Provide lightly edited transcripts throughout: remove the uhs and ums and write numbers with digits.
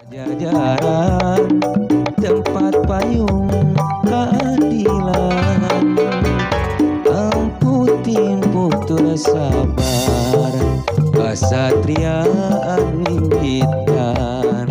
Jajaran tempat payung keadilan, amputin putur sabar, kasatriaan mimpitan.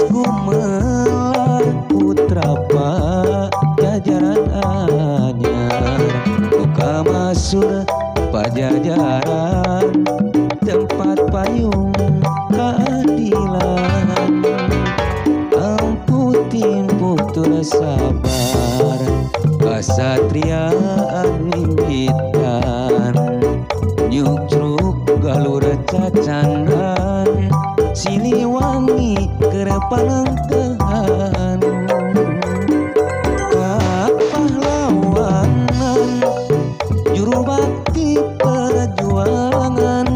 Gumelar putra Pajajaran anyar, buka masuk Pajajaran tempat payung keadilan, amputin putur sabar, kasatriaan mimpitan. Nyukruk galur cacandan, Siliwangi kerepanangkehan, kapahlawanan juru bakti perjuangan,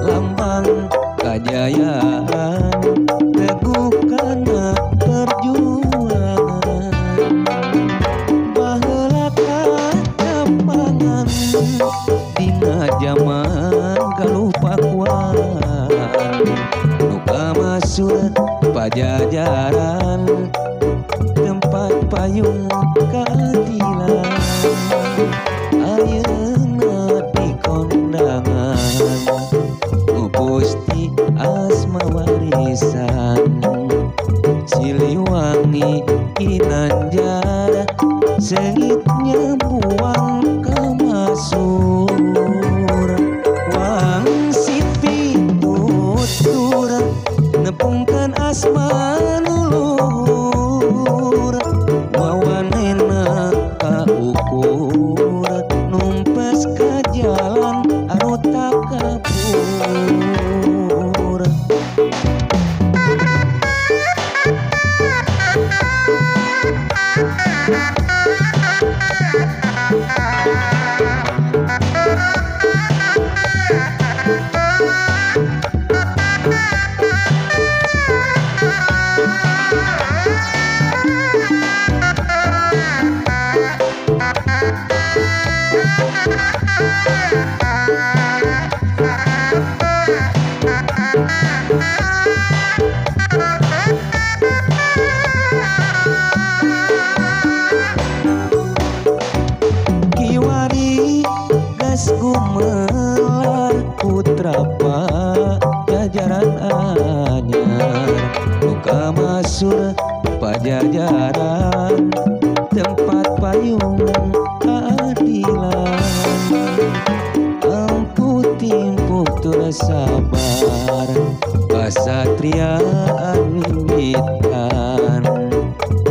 lambang kajayaan teguh kana perjuangan, baheula kacapangan dina zaman galuh pakuan, nuka masuk Pajajaran tempat payung keadilan, ayeuna di kondangan ngupusti asma warisan, Siliwangi Ginanjar sengitnya buang kemasur, wang sipi tutur nepungkan asma nuluhur, wawanena kaukur numpes ka jalan anu tak kapur. Gumelar putra Pajajaran anyar, buka masuk Pajajaran tempat payung keadilan, amputin putur sabar, kasatriaan mimpitan.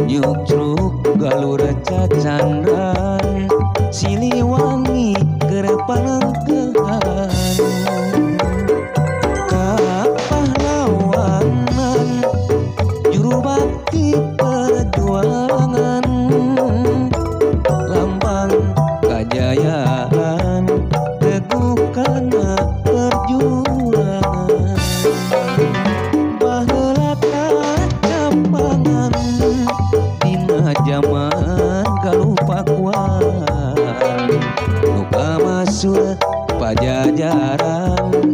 Nyukruk galur cacandan, Siliwangi kerepanangkehan, kapahlawanan juru bakti perjuangan, lambang kajayaan teguh kana perjuangan, baheula kacapangan dina zaman galuh pakuan, nuka masuk Pajajaran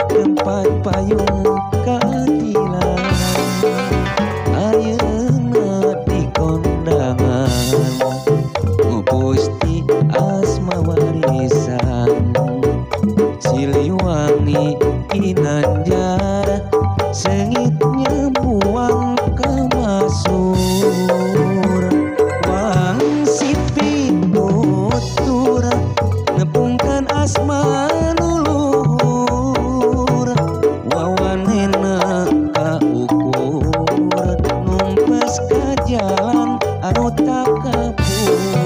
tempat payung keadilan, ayeuna di kondangan ngupusti asma warisan, Siliwangi Ginanjar sengitnya buang kemasur, jalan anu tak kapung